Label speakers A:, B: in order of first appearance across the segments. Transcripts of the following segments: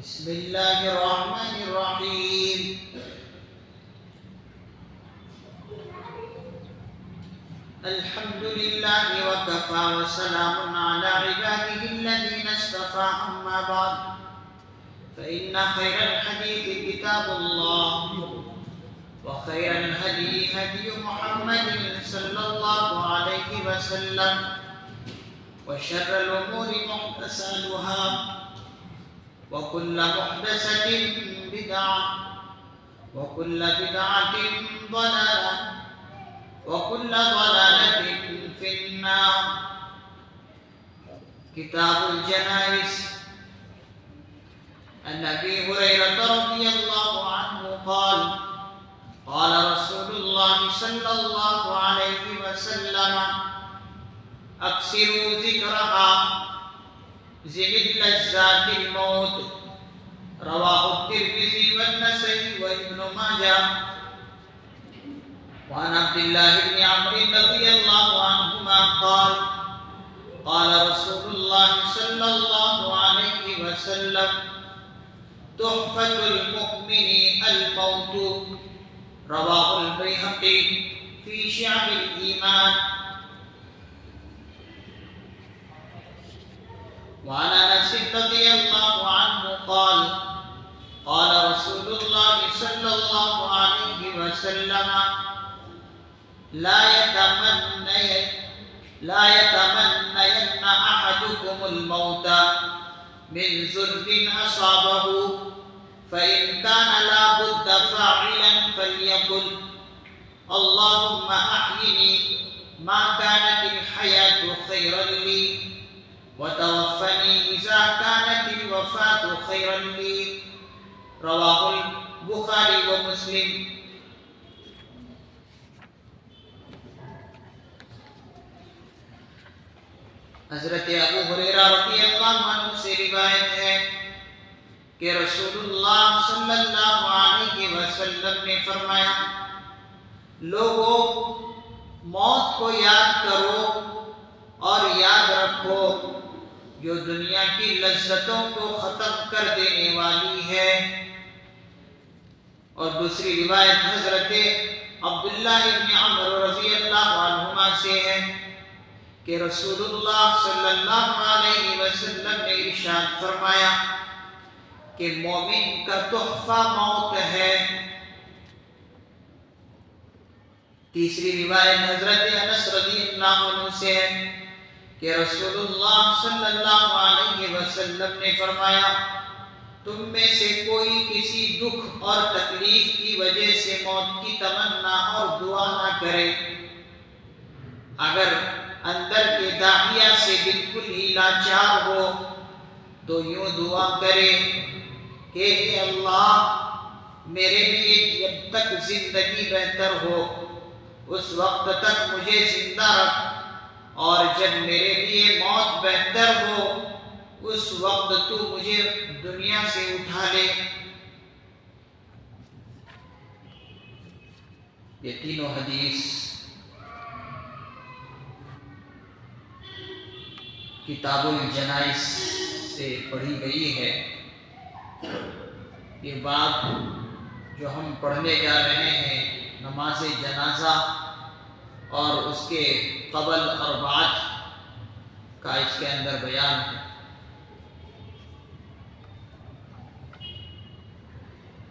A: بسم الله الرحمن الرحيم الحمد لله وكفى وسلام على عباده الذين اصطفى أما بعد فإن خير الحديث كتاب الله وخير الهدي هدي محمد صلى الله عليه وسلم وشر الأمور محدثاتها وكل محدثة بدعة وكل بدعة ضلالة وكل ضلالة في النار. كتاب الجنائز. عن أبي هريرة رضي الله عنه قال قال رسول الله صلى الله عليه وسلم أكثروا ذكرها زد لذات الموت. رواه الترمذي والنسائي وابن ماجه. وعن عبد الله بن عمرو رضي الله عنهما قال قال رسول الله صلى الله عليه وسلم تحفة المؤمن الموت. رواه البيهقي في شعب الإيمان. وعن انس رضي الله عنه قال قال رسول الله صلى الله عليه وسلم لا يتمنين احدكم الموت من ذل اصابه فان كان لا بد فاعلا فليقل اللهم احيني ما كانت الحياة خيرا لي وتوفني إذا كانت الوفاة خيرا لي. رواه البخاري ومسلم. حضرت ابو ہریرہ رضی اللہ عنہ سے روایت ہے کہ رسول اللہ صلی اللہ علیہ وسلم نے فرمایا لوگوں موت کو یاد کرو اور یاد رکھو جو دنیا کی لذتوں کو ختم کر دینے والی ہے. اور دوسری روایت حضرت عبداللہ ابن عمر رضی اللہ عنہما سے ہے کہ رسول اللہ صلی اللہ علیہ وسلم نے ارشاد فرمایا کہ مومن کا تحفہ موت ہے. تیسری روایت حضرت انس رضی اللہ عنہ سے ہے کہ رسول اللہ صلی اللہ علیہ وسلم نے فرمایا تم میں سے کوئی کسی دکھ اور تکلیف کی وجہ سے موت کی تمنا اور دعا نہ کرے اگر اندر کے داخلہ سے بالکل ہی لاچار ہو تو یوں دعا کرے کہ اے اللہ میرے لیے جب تک زندگی بہتر ہو اس وقت تک مجھے زندہ رکھ اور جب میرے لیے موت بہتر ہو اس وقت تو مجھے دنیا سے اٹھا لے. یہ تینوں حدیث کتاب الجنائز سے پڑھی گئی ہے. یہ بات جو ہم پڑھنے جا رہے ہیں نماز جنازہ اور اس کے قبل اور بعد کا اس کے اندر بیان ہے.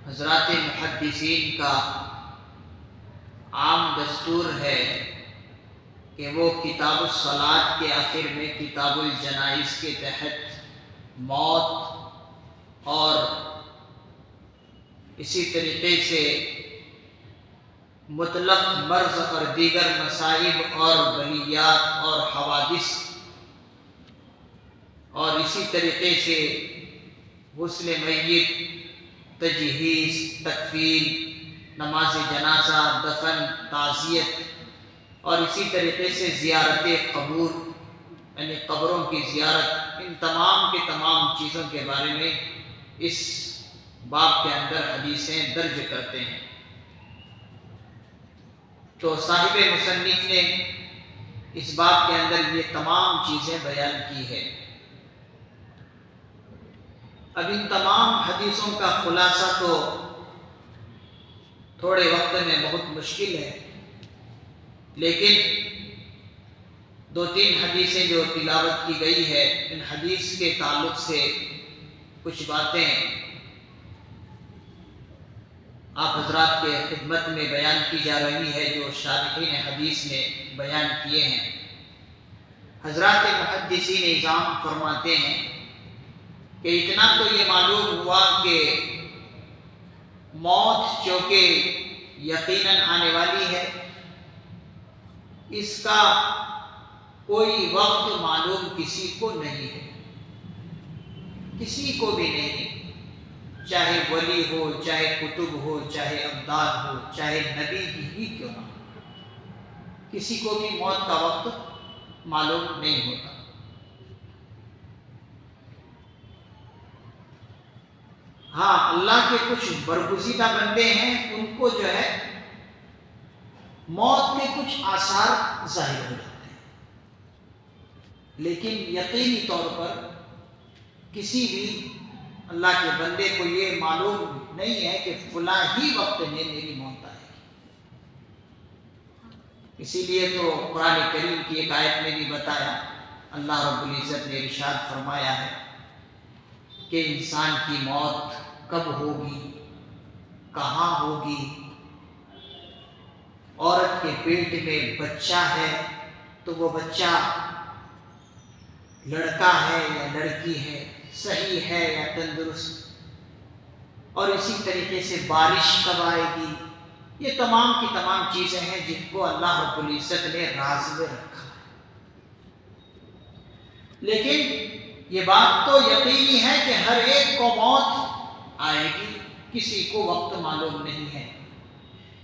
A: حضرات محدثین کا عام دستور ہے کہ وہ کتاب الصلاۃ کے آخر میں کتاب الجنائز کے تحت موت اور اسی طریقے سے مطلق مرض اور دیگر مصائب اور بلیات اور حوادث اور اسی طریقے سے غسل میت، تجہیز، تکفین، نماز جنازہ، دفن، تعزیت اور اسی طریقے سے زیارت قبور یعنی قبروں کی زیارت، ان تمام کے تمام چیزوں کے بارے میں اس باب کے اندر حدیثیں درج کرتے ہیں. تو صاحب مصنف نے اس باب کے اندر یہ تمام چیزیں بیان کی ہے. اب ان تمام حدیثوں کا خلاصہ تو تھوڑے وقت میں بہت مشکل ہے، لیکن 2-3 حدیثیں جو تلاوت کی گئی ہے، ان حدیث کے تعلق سے کچھ باتیں آپ حضرات کے خدمت میں بیان کی جا رہی ہے جو شارحین حدیث نے بیان کیے ہیں۔ حضرات محدثین اعظام فرماتے ہیں کہ اتنا تو یہ معلوم ہوا کہ موت جو کہ یقیناً آنے والی ہے، اس کا کوئی وقت معلوم کسی کو نہیں ہے، کسی کو بھی نہیں، چاہے ولی ہو، چاہے کتب ہو، چاہے ابدال ہو، چاہے نبی ہی کیوں نہ ہو، کسی کو بھی موت کا وقت معلوم نہیں ہوتا۔ ہاں، اللہ کے کچھ برگزیدہ بندے ہیں، ان کو جو ہے موت کے کچھ آثار ظاہر ہو جاتے ہیں، لیکن یقینی طور پر کسی بھی اللہ کے بندے کو یہ معلوم نہیں ہے کہ فلاں ہی وقت میں میری موت آئے گی۔ اسی لیے تو قرآن کریم کی ایک آیت میں بھی بتایا، اللہ رب العزت نے ارشاد فرمایا ہے کہ انسان کی موت کب ہوگی، کہاں ہوگی۔ عورت کے پیٹ میں بچہ ہے تو وہ بچہ لڑکا ہے یا لڑکی ہے، صحیح ہے یا تندرست، اور اسی طریقے سے بارش کب آئے گی۔ یہ تمام کی تمام چیزیں ہیں جن کو اللہ رب العزت نے راز میں رکھا ہے، لیکن یہ بات تو یقینی ہے کہ ہر ایک کو موت آئے گی، کسی کو وقت معلوم نہیں ہے۔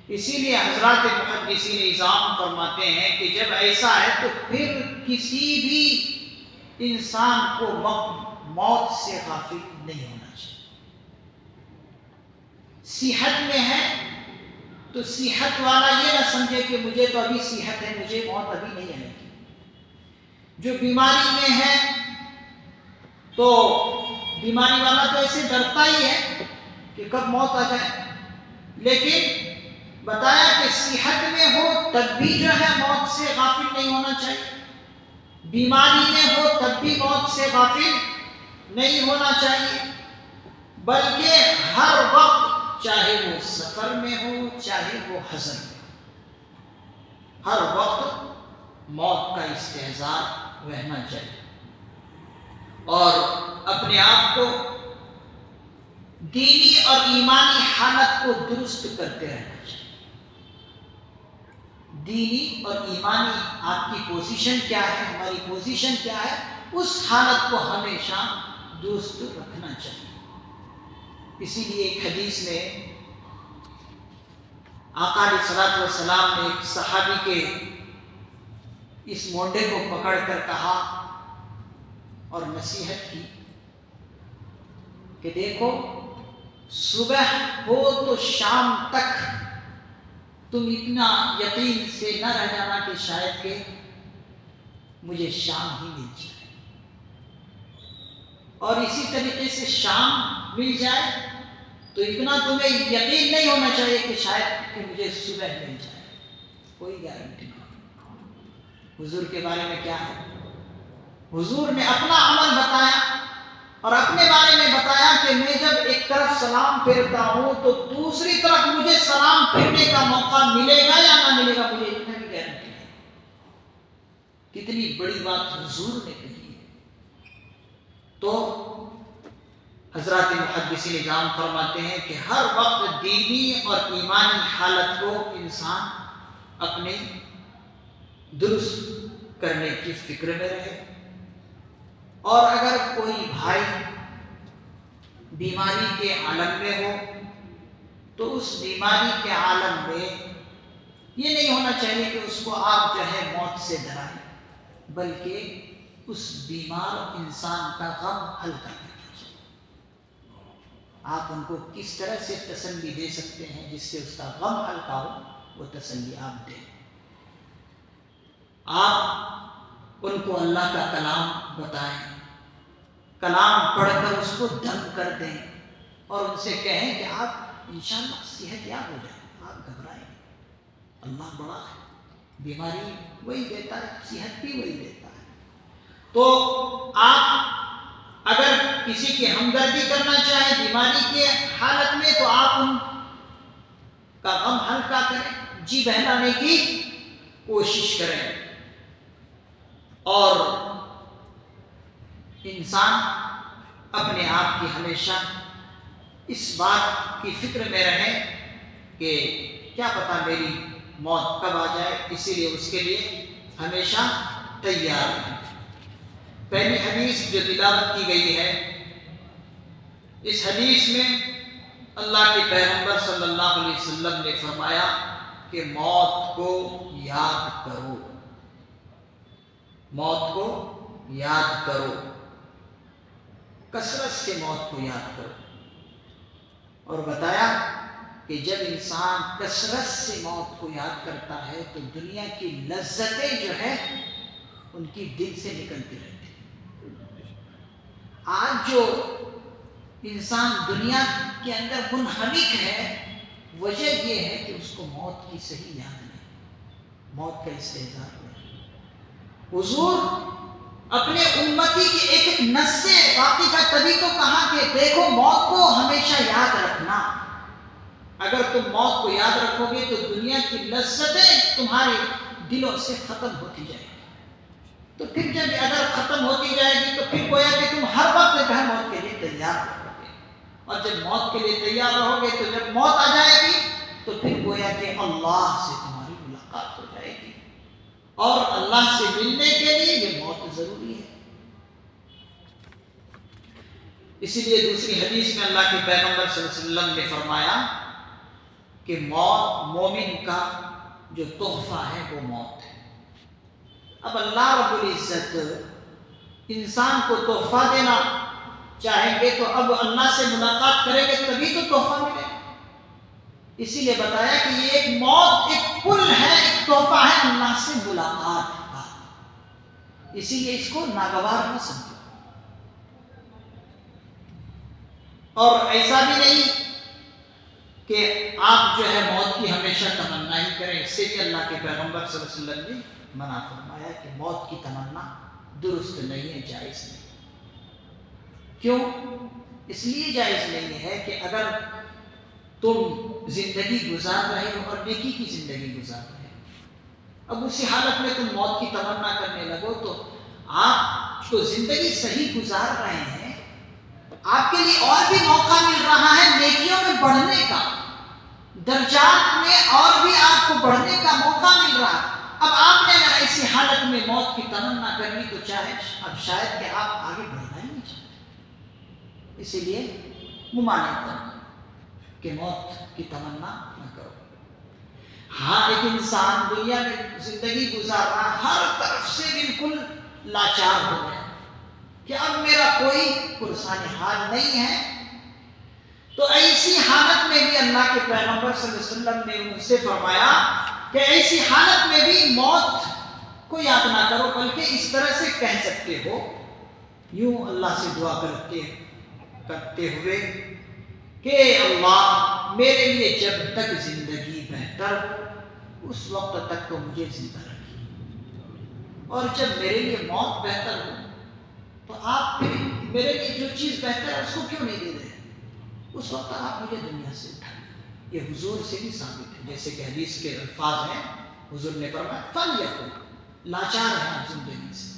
A: اسی لیے حضرات محدثین اعظام فرماتے ہیں کہ جب ایسا ہے تو پھر کسی بھی انسان کو موت سے غافل نہیں ہونا چاہیے۔ صحت میں ہے تو صحت والا یہ نہ سمجھے کہ مجھے تو ابھی صحت ہے، مجھے موت ابھی نہیں آئے گی۔ جو بیماری میں ہے تو بیماری والا تو ایسے ڈرتا ہی ہے کہ کب موت آ جائے، لیکن بتایا کہ صحت میں ہو تب بھی جو ہے موت سے غافل نہیں ہونا چاہیے، بیماری میں ہو تب بھی موت سے غافل نہیں ہونا چاہیے، بلکہ ہر وقت چاہے وہ سفر میں ہو چاہے وہ حضر میں ہو، ہر وقت موت کا استحضار رہنا چاہیے، اور اپنے آپ کو دینی اور ایمانی حالت کو درست کرتے رہنا چاہیے۔ دینی اور ایمانی آپ کی پوزیشن کیا ہے، ہماری پوزیشن کیا ہے، اس حالت کو ہمیشہ درست رکھنا چاہیے۔ اسی لیے ایک حدیث میں آقا علیہ الصلوۃ والسلام نے ایک صحابی کے اس مونڈے کو پکڑ کر کہا اور نصیحت کی کہ دیکھو، صبح ہو تو شام تک تم اتنا یقین سے نہ رہ جانا کہ شاید کہ مجھے شام ہی مل جائے، اور اسی طریقے سے شام مل جائے تو اتنا تمہیں یقین نہیں ہونا چاہیے کہ شاید کہ مجھے صبح مل جائے، کوئی گارنٹی نہیں۔ حضور کے بارے میں کیا ہے، حضور نے اپنا عمل بتایا اور اپنے بارے میں بتایا کہ میں جب ایک طرف سلام پھیرتا ہوں تو دوسری طرف مجھے سلام پھیرنے کا موقع ملے گا یا نہ ملے گا، مجھے اتنا بھی گارنٹی نہیں۔ کتنی بڑی بات حضور نے کہی ہے۔ تو حضرات محدثین اعظام فرماتے ہیں کہ ہر وقت دینی اور ایمانی حالت کو انسان اپنے درست کرنے کی فکر میں رہے، اور اگر کوئی بھائی بیماری کے عالم میں ہو تو اس بیماری کے عالم میں یہ نہیں ہونا چاہیے کہ اس کو آپ جو ہے موت سے ڈرائیں، بلکہ اس بیمار انسان کا غم ہلکا کرنا چاہیے۔ آپ ان کو کس طرح سے تسلی دے سکتے ہیں جس سے اس کا غم ہلکا ہو، وہ تسلی آپ دیں۔ آپ ان کو اللہ کا کلام بتائیں، کلام پڑھ کر اس کو دم کر دیں اور ان سے کہیں کہ آپ انشاءاللہ صحت یاب ہو جائے، آپ گھبرائیں، اللہ بڑا ہے، بیماری وہی دیتا ہے، صحت بھی وہی دیتا ہے۔ تو آپ اگر کسی کی ہمدردی کرنا چاہیں بیماری کے حالت میں تو آپ ان کا غم ہلکا کریں، جی بہلانے کی کوشش کریں۔ اور انسان اپنے آپ کی ہمیشہ اس بات کی فکر میں رہے کہ کیا پتہ میری موت کب آ جائے، اسی لیے اس کے لیے ہمیشہ تیار رہیں۔ پہلی حدیث جو تلاوت کی گئی ہے، اس حدیث میں اللہ کے پیغمبر صلی اللہ علیہ وسلم نے فرمایا کہ موت کو یاد کرو، موت کو یاد کرو، کثرت سے موت کو یاد کرو۔ اور بتایا کہ جب انسان کثرت سے موت کو یاد کرتا ہے تو دنیا کی لذتیں جو ہے ان کی دل سے نکلتی رہتی ہیں۔ آج جو انسان دنیا کے اندر منہمک ہے، وجہ یہ ہے کہ اس کو موت کی صحیح یاد نہیں، موت کا استحضار نہیں۔ حضور اپنے امتی کی ایک ایک نس سے واقف ہے، تبھی تو کہا کہ دیکھو موت کو ہمیشہ یاد رکھنا۔ اگر تم موت کو یاد رکھو گے تو دنیا کی لذتیں تمہارے دلوں سے ختم ہوتی جائیں گی۔ تو پھر جب اگر ختم ہوتی جائے گی تو پھر گویا کہ تم ہر وقت موت کے لیے تیار رہو گے، اور جب موت کے لیے تیار رہو گے تو جب موت آ جائے گی تو پھر گویا کہ اللہ سے تمہاری ملاقات ہو جائے گی، اور اللہ سے ملنے کے لیے یہ موت ضروری ہے۔ اسی لیے دوسری حدیث میں اللہ کے پیغمبر صلی اللہ علیہ وسلم نے فرمایا کہ موت مومن کا جو تحفہ ہے وہ موت ہے۔ اب اللہ رب العزت انسان کو تحفہ دینا چاہیں گے تو اب اللہ سے ملاقات کریں گے تبھی تو تحفہ ملے گا۔ اسی لیے بتایا کہ یہ ایک موت ایک پل ہے، ایک تحفہ ہے اللہ سے ملاقات کا، اسی لیے اس کو ناگوار نہ سمجھو۔ اور ایسا بھی نہیں کہ آپ جو ہے موت کی ہمیشہ تمنا ہی کریں، اس سے بھی اللہ کے پیغمبر صلی اللہ علیہ وسلم نے منع فرمایا کہ موت کی تمنا درست نہیں ہے، جائز نہیں۔ کیوں؟ اس لیے جائز نہیں ہے کہ اگر تم زندگی گزار رہے ہو اور نیکی کی زندگی گزار رہے ہو، اب اسی حالت میں تم موت کی تمنا کرنے لگو تو آپ کو زندگی صحیح گزار رہے ہیں، آپ کے لیے اور بھی موقع مل رہا ہے نیکیوں میں بڑھنے کا، درجات میں اور بھی آپ کو بڑھنے کا موقع مل رہا ہے۔ اب آپ نے اگر ایسی حالت میں موت کی تمنا کر لی تو چاہے اب شاید کہ آپ آگے بڑھنا ہی نہیں چاہتے، اسی لیے ممانعت کرنا کہ موت کی تمنا نہ کرو۔ ہاں ایک انسان دنیا میں زندگی گزار رہا ہے، ہر طرف سے بالکل لاچار ہو گیا کہ اب میرا کوئی پرسان حال نہیں ہے، تو ایسی حالت میں بھی اللہ کے پیغمبر صلی اللہ علیہ وسلم نے ان سے فرمایا کہ ایسی حالت میں بھی موت کو یاد نہ کرو، بلکہ اس طرح سے کہہ سکتے ہو، یوں اللہ سے دعا کرتے ہوئے کہ اللہ میرے لیے جب تک زندگی بہتر اس وقت تک تو مجھے زندہ رکھیے، اور جب میرے لیے موت بہتر ہو تو آپ پھر میرے لیے جو چیز بہتر ہے اس کو کیوں نہیں دے رہے، اس وقت آپ مجھے دنیا سے اٹھا لیں۔ یہ حضور سے بھی ثابت ہے، جیسے کہ حدیث کے الفاظ ہیں، حضور نے فرمایا فَلْيَكُنْ، لاچار ہیں آپ زندگی سے،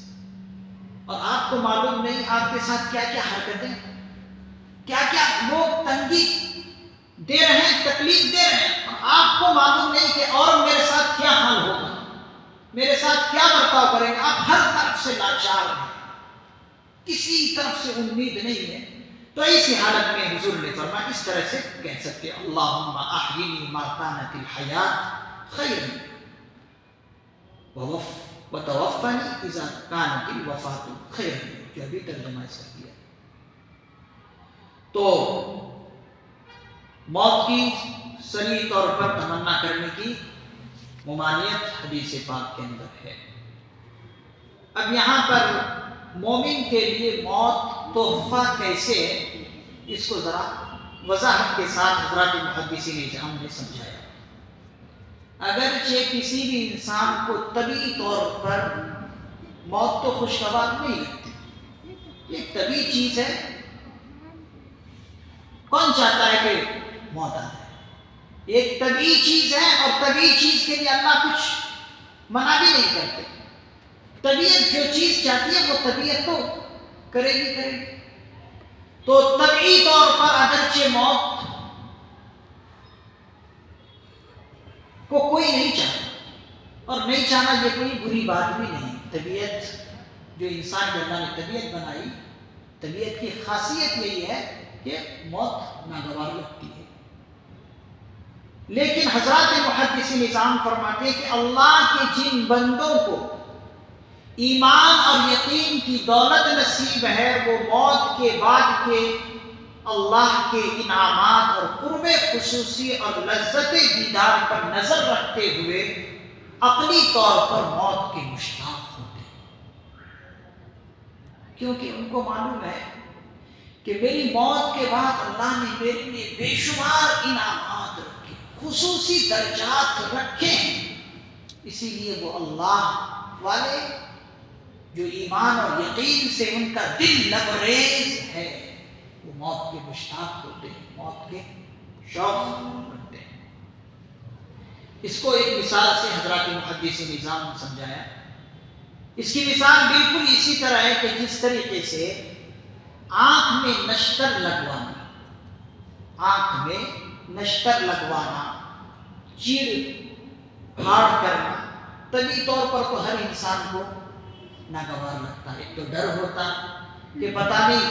A: اور آپ کو معلوم نہیں آپ کے ساتھ کیا کیا حرکتیں، کیا کیا لوگ تنگی دے رہے ہیں، تکلیف دے رہے ہیں، اور آپ کو معلوم نہیں کہ اور میرے ساتھ کیا حال ہوگا، میرے ساتھ کیا برتاؤ کریں گے۔ آپ ہر طرف سے لاچار ہیں، کسی طرف سے امید نہیں ہے، تو ایسی حالت میں حضور نے فرمایا اس طرح سے کہہ سکتے اللہم احیینی ما کانت الحیات خیر وتوفنی اذا کانت الوفات خیر، جو ابھی ترجمہ اس کا کیا۔ تو موت کی صریح طور پر تمنا کرنے کی ممانعت حدیث پاک کے اندر ہے۔ اب یہاں پر مومن کے لیے موت تحفہ کیسے ہے، اس کو ذرا وضاحت کے ساتھ حضرات محدثین اعظام نے سمجھایا۔ اگرچہ کسی بھی انسان کو طبعی طور پر موت تو خوشگوار نہیں لگتی، یہ طبعی چیز ہے، کون چاہتا ہے کہ موت آ جائے؟ ایک طبعی چیز ہے، اور طبعی چیز کے لیے اللہ کچھ منع بھی نہیں کرتے۔ طبیعت جو چیز چاہتی ہے وہ طبیعت تو کرے گی۔ تو طبعی طور پر اگرچہ موت کو کوئی نہیں چاہتا، اور نہیں چاہنا یہ کوئی بری بات بھی نہیں۔ طبیعت جو انسان کے اللہ نے طبیعت بنائی، طبیعت کی خاصیت یہی ہے کہ موت ناگوار لگتی ہے۔ لیکن حضرات محدثین نظام فرماتے ہیں کہ اللہ کے جن بندوں کو ایمان اور یقین کی دولت نصیب ہے، وہ موت کے بعد کے اللہ کے انعامات اور قرب خصوصی اور لذت دیدار پر نظر رکھتے ہوئے عقلی طور پر موت کے مشتاق ہوتے ہیں، کیونکہ ان کو معلوم ہے کہ میری موت کے بعد اللہ نے میرے لیے بے شمار انعامات رکھے، خصوصی درجات رکھے ہیں۔ اسی لیے وہ اللہ والے جو ایمان اور یقین سے ان کا دل لبریز ہے، وہ موت کے مشتاق ہوتے ہیں، موت کے شوق رکھتے ہیں۔ اس کو ایک مثال سے حضرات محدثین نظام نے سمجھایا۔ اس کی مثال بالکل اسی طرح ہے کہ جس طریقے سے آنکھ میں نشتر لگوانا، چیڑ پھاڑ کرنا، طبعی طور پر تو ہر انسان کو ناگوار لگتا ہے۔ ایک تو ڈر ہوتا کہ پتہ نہیں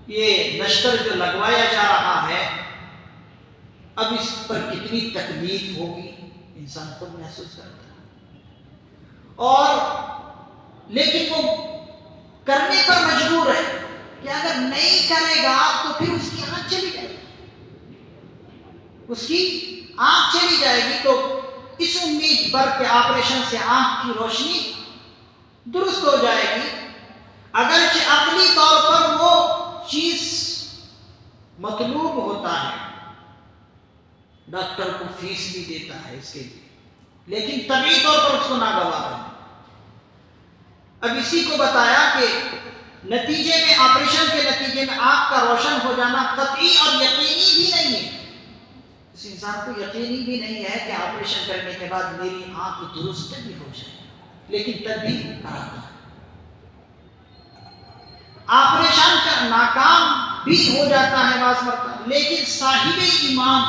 A: یہ نشتر جو لگوایا جا رہا ہے اب اس پر کتنی تکلیف ہوگی، انسان خود محسوس کرتا ہے، اور لیکن وہ کرنے پر مجبور ہے کہ اگر نہیں کرے گا تو پھر اس کی آنکھ چلی جائے گی، تو اس امید پر کہ آپریشن سے آنکھ کی روشنی درست ہو جائے گی، اگرچہ عقلی طور پر وہ چیز مطلوب ہوتا ہے، ڈاکٹر کو فیس بھی دیتا ہے اس کے لیے، لیکن طبعی طور پر اس کو ناگوار ہے۔ اب اسی کو بتایا کہ نتیجے میں، آپریشن کے نتیجے میں آنکھ کا روشن ہو جانا قطعی اور یقینی بھی نہیں ہے۔ اس انسان کو یقینی بھی نہیں ہے کہ آپریشن کرنے کے بعد میری آنکھ درست بھی ہو جائے، لیکن تب بھی کراتا ہے۔ آپریشن کا ناکام بھی ہو جاتا ہے بعض مرتبہ، لیکن صاحب ایمان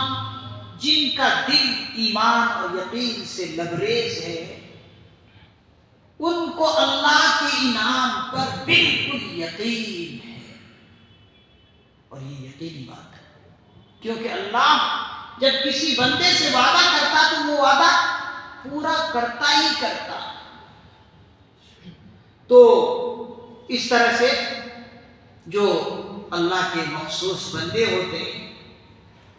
A: جن کا دل ایمان اور یقین سے لبریز ہے، ان کو اللہ کے انعام پر بالکل یقین ہے، اور یہ یقینی بات ہے، کیونکہ اللہ جب کسی بندے سے وعدہ کرتا تو وہ وعدہ پورا کرتا ہی کرتا۔ تو اس طرح سے جو اللہ کے مخصوص بندے ہوتے ہیں،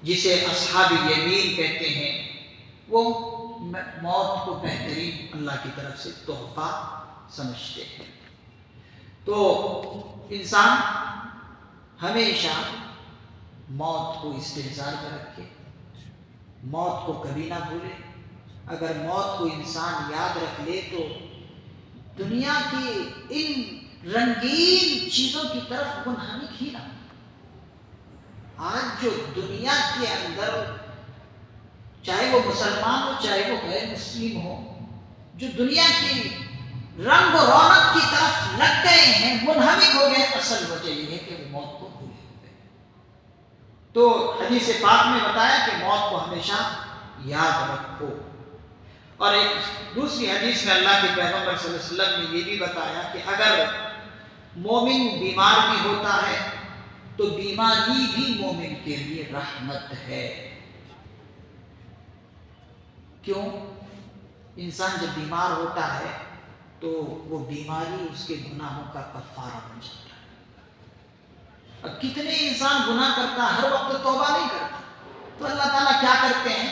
A: جسے اصحاب یمین کہتے ہیں، وہ موت کو بہترین اللہ کی طرف سے تحفہ سمجھتے ہیں۔ تو انسان ہمیشہ موت کو استحضار میں رکھے، موت کو کبھی نہ بھولے۔ اگر موت کو انسان یاد رکھ لے تو دنیا کی ان رنگین چیزوں کی طرف منہمک ہی نہ۔ آج جو دنیا کے اندر، چاہے وہ مسلمان ہو چاہے وہ غیر مسلم ہو، جو دنیا کی رنگ و رونق کی طرف لگ گئے ہیں، منہمک ہو گئے، اصل وجہ یہ ہے کہ وہ موت کو بھولے ہوئے۔ تو حدیث پاک میں بتایا کہ موت کو ہمیشہ یاد رکھو، اور ایک دوسری حدیث میں اللہ کے پیغمبر صلی اللہ علیہ وسلم نے یہ بھی بتایا کہ اگر مومن بیمار بھی ہوتا ہے تو بیماری بھی مومن کے لیے رحمت ہے۔ کیوں؟ انسان جب بیمار ہوتا ہے تو وہ بیماری اس کے گناہوں کا کفارہ بن جاتا ہے۔ اب کتنے انسان گناہ کرتا ہے، ہر وقت توبہ نہیں کرتا، تو اللہ تعالیٰ کیا کرتے ہیں،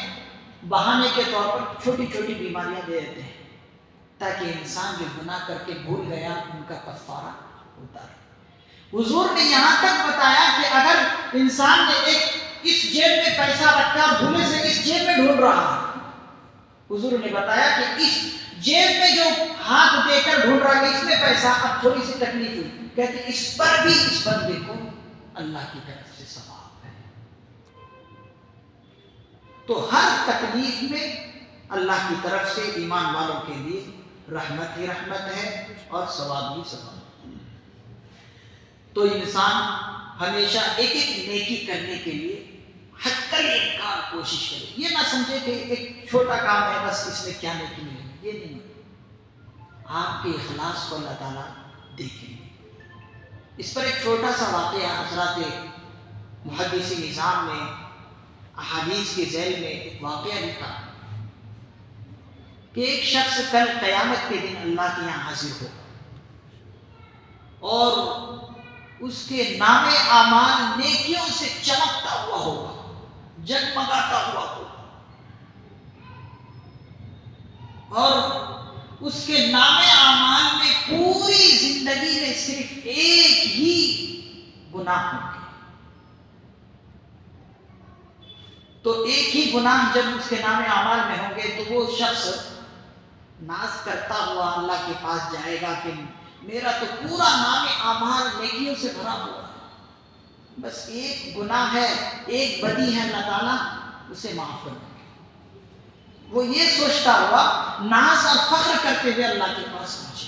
A: بہانے کے طور پر چھوٹی چھوٹی بیماریاں دے دیتے ہیں تاکہ انسان جو گناہ کر کے بھول گیا ان کا کفارہ ہوتا ہے۔ حضور نے یہاں تک بتایا کہ اگر انسان نے ایک اس جیب میں پیسہ رکھا اور بھولے سے اس جیب میں ڈھونڈ رہا ہے، حضور نے بتایا کہ اس جیب میں جو ہاتھ دے کر ڈھونڈ رہا ہے اس میں پیسہ، اب تھوڑی سی تکلیف ہوئی، کہتے اس پر بھی اس بندے کو اللہ کی طرف سے ثواب ہے۔ تو ہر تکلیف میں اللہ کی طرف سے ایمان والوں کے لیے رحمت ہی رحمت ہے اور ثواب ہی ثواب ہے۔ تو انسان ہمیشہ ایک ایک نیکی کرنے کے لیے حتی الامکان کوشش کرے، یہ نہ سمجھے کہ ایک چھوٹا کام ہے بس اس میں کیا نیکی ملے گی، یہ نہیں۔ آپ کے اخلاص کو اللہ تعالیٰ دیکھیں گے۔ اس پر ایک چھوٹا سا واقعہ حضرات محدث نظام نے احادیث کے ذیل میں ایک واقعہ لکھا کہ ایک شخص کل قیامت کے دن اللہ کے یہاں حاضر ہوگا اور اس کے نام اعمال نیکیوں سے چمکتا ہوا ہوگا، جگمگاتا ہوا ہوگا، اور اس کے نام اعمال میں پوری زندگی میں صرف ایک ہی گناہ ہوں گے۔ تو ایک ہی گناہ جب اس کے نام اعمال میں ہوں گے تو وہ شخص ناز کرتا ہوا اللہ کے پاس جائے گا کہ میرا تو پورا نام اعمال نیکیوں سے بھرا ہوا ہے، بس ایک گناہ ہے، ایک بدی ہے، اللہ تعالیٰ اسے معاف کر دیں گے۔ وہ یہ سوچتا ہوا ناز اور فخر کرتے ہوئے اللہ کے پاس پہنچے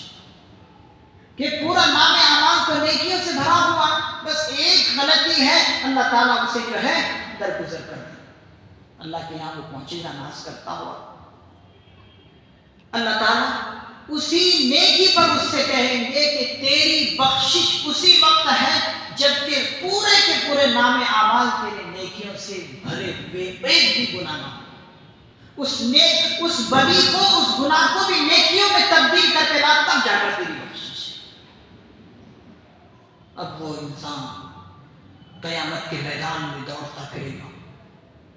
A: کہ پورا نام اعمال تو نیکیوں سے بھرا ہوا، بس ایک غلطی ہے، اللہ تعالیٰ اسے جو ہے درگزر کر دیں۔ اللہ کے یہاں وہ پہنچے گا ناز کرتا ہوا، اللہ تعالیٰ اسی نیکی پر اس سے کہیں گے کہ تیری بخشش اسی وقت ہے جب کہ پورے کے پورے نام اعمال تیرے نیکیوں سے بھرے ہوئے ایک بھی گناہ نہ ہو۔ اس بدی کو، اس گناہ کو بھی نیکیوں میں تبدیل کر کے لا، تب جا کر تیری بخشش ہے۔ اب وہ انسان قیامت کے میدان میں دوڑتا پھرے گا،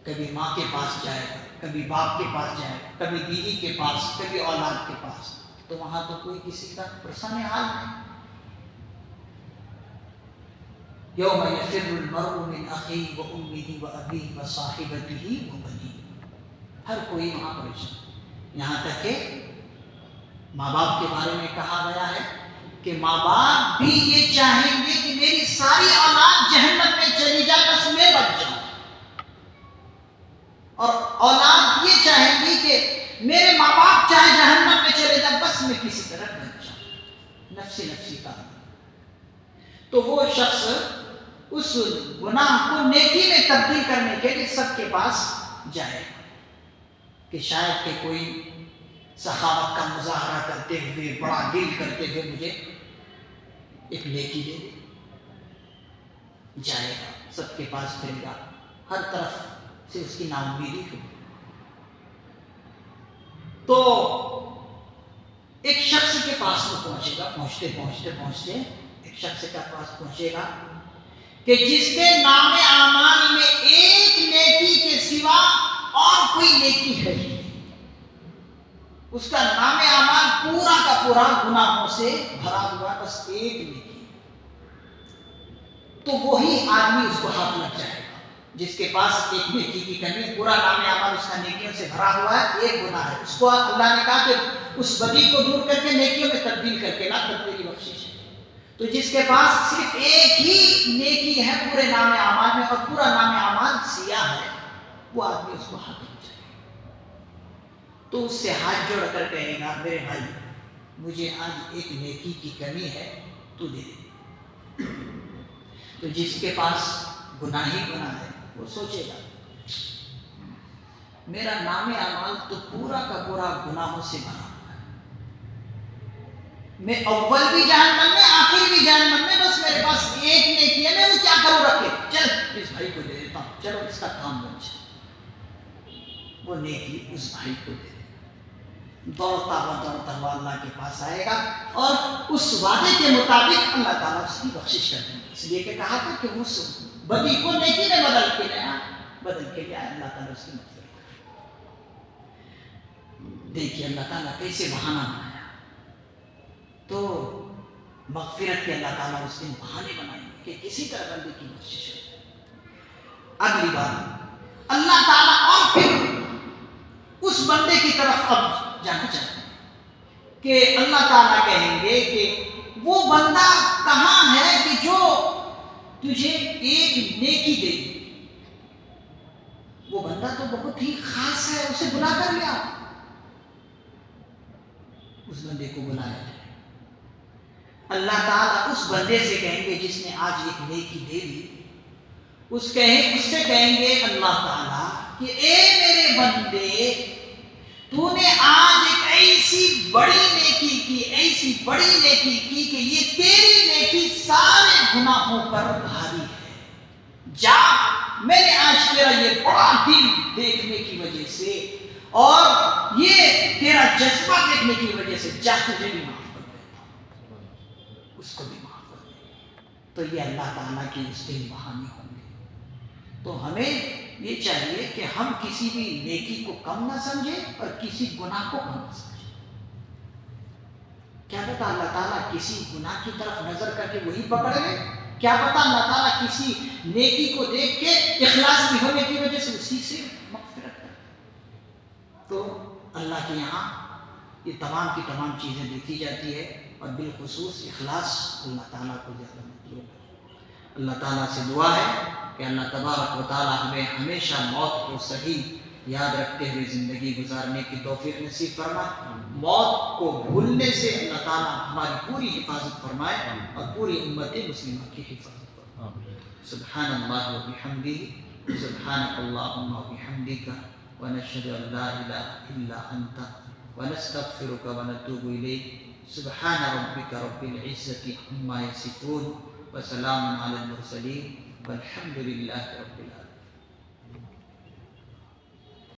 A: کبھی ماں کے پاس جائے گا، کبھی باپ کے پاس جائے گا، کبھی بیوی کے پاس، کبھی اولاد کے پاس، تو وہاں تو کوئی کسی کا پرسان حال نہیں۔ یوم یفر المرء من اخیہ وامہ وابیہ وصاحبتہ وبنیہ، ہر کوئی وہاں پریشان۔ یہاں تک کہ ماں باپ کے بارے میں کہا گیا ہے کہ ماں باپ بھی یہ چاہیں گے کہ میری ساری اولاد جہنم میں چلی جائے بس میں بچ جاؤں، اور اولاد یہ چاہیں گی کہ میرے ماں باپ چاہے جہنم میں چلے جائیں بس میں کسی طرح بچ جاؤں، نفسی نفسی کا۔ تو وہ شخص اس گناہ کو نیکی میں تبدیل کرنے کے لیے سب کے پاس جائے گا کہ شاید کہ کوئی سخاوت کا مظاہرہ کرتے ہوئے، بڑا دل کرتے ہوئے مجھے ایک نیکی دے دے۔ جائے گا، سب کے پاس پھرے گا، ہر طرف سے اس کی ناامیدی ہوگی۔ تو ایک شخص کے پاس وہ پہنچے گا، پہنچتے پہنچتے پہنچتے ایک شخص کے پاس پہنچے گا کہ جس کے نام اعمال میں ایک نیکی کے سوا اور کوئی نیکی ہے ہی نہیں، اس کا نام اعمال پورا کا پورا گناہوں سے بھرا ہوا، بس ایک نیکی۔ تو وہی آدمی اس کو ہاتھ لگ جائے گا جس کے پاس ایک نیکی کی کمی ہے، پورا نام اعمال اس کا نیکیوں سے بھرا ہوا ہے، ایک گناہ ہے، اس کو اللہ نے کہا کہ اس بدی کو دور کر کے نیکیوں میں تبدیل کر کے لا، تب تیری بخشش ہے۔ تو جس کے پاس صرف ایک ہی نیکی ہے پورے نام اعمال میں اور پورا نام اعمال سیاہ ہے، وہ آدمی اس کو ہاتھ لگ جائے گا۔ تو اس سے ہاتھ جوڑ کر کہے گا میرے بھائی مجھے آج ایک نیکی کی کمی ہے، تو دے دے۔ تو جس کے پاس گناہ ہی گناہ ہے وہ سوچے گا میرا نام اعمال تو پورا کا پورا گناہوں سے بھرا ہوا ہے، میں اول بھی جہنم میں آخر بھی جہنم میں، بس میرے پاس ایک نیکی ہے، میں وہ کیا کروں رکھ کے، چل اس بھائی کو دے دیتا ہوں، چلو اس کا کام بن جائے۔ وہ نیکی اس بھائی کو دے دے، دوڑتا ہوا اللہ کے پاس آئے گا اور اس وعدے کے مطابق اللہ تعالیٰ اس کی بخشش کر دیں گے۔ اس لیے کہ کہا تھا کہ اس بدی کو نیکی میں بدل کے لیا اللہ تعالیٰ اس کی مغفرت۔ دیکھیے اللہ تعالیٰ کیسے بہانہ بنایا۔ تو مغفرت کے اللہ تعالیٰ اس دن بہانے بنائیں گے کہ کسی طرح بندے کی بخشش ہے۔ اگلی بات اللہ تعالیٰ اور پھر اس بندے کی طرف اب جانا چاہتے ہیں کہ اللہ تعالیٰ کہیں گے کہ وہ بندہ کہاں ہے کہ جو تجھے ایک نیکی دے گی؟ وہ بندہ تو بہت ہی خاص ہے، اسے بلا کر لیا۔ اس بندے کو بلایا جائے۔ اللہ تعالیٰ اس بندے سے کہیں گے جس نے آج ایک نیکی دے دی، اس سے کہیں گے اللہ تعالیٰ کہ اے میرے بندے، تو نے آج ایک ایسی بڑی نیکی کی، ایسی بڑی نیکی کی کہ یہ تیری نیکی سارے گناہوں پر بھاری ہے۔ جا، میں نے آج تیرا یہ بڑا دل دیکھنے کی وجہ سے اور یہ تیرا جذبہ دیکھنے کی وجہ سے جا، تجھے بھی معاف کر دیتا ہوں، اس کو بھی معاف کر دے۔ تو یہ اللہ تعالیٰ کی اس دن بہانے ہوں گے۔ تو ہمیں یہ چاہیے کہ ہم کسی بھی نیکی کو کم نہ سمجھیں اور کسی گناہ کو کم نہ سمجھیں۔ کیا پتا اللہ تعالیٰ کسی گناہ کی طرف نظر کر کے وہی پکڑ لے، کیا پتا اللہ تعالیٰ کسی نیکی کو دیکھ کے اخلاص بھی ہونے کی وجہ سے اسی سے مغفرت کرے۔ تو اللہ کے یہاں یہ تمام کی تمام چیزیں دیکھی جاتی ہے، اور بالخصوص اخلاص اللہ تعالیٰ کو زیادہ مطلوب ہے۔ اللہ تعالیٰ سے دعا ہے کہ اللہ تبارک و تعالیٰ ہمیں ہمیشہ موت کو صحیح یاد رکھتے ہوئے زندگی گزارنے کی توفیق نصیب فرمائے۔ موت کو بھولنے سے اللہ تعالیٰ ہماری پوری حفاظت فرمائے اور پوری امت مسلمہ کی حفاظت فرمائے۔ سبحان اللہ و بحمدہ، سبحانک اللہم و بحمدک، ونشہد ان لا الہ الا انت، ونستغفرک ونتوب الیک۔ سبحان ربک رب العزة عما یصفون، وسلام علی المرسلین، والحمد للہ رب العالمین۔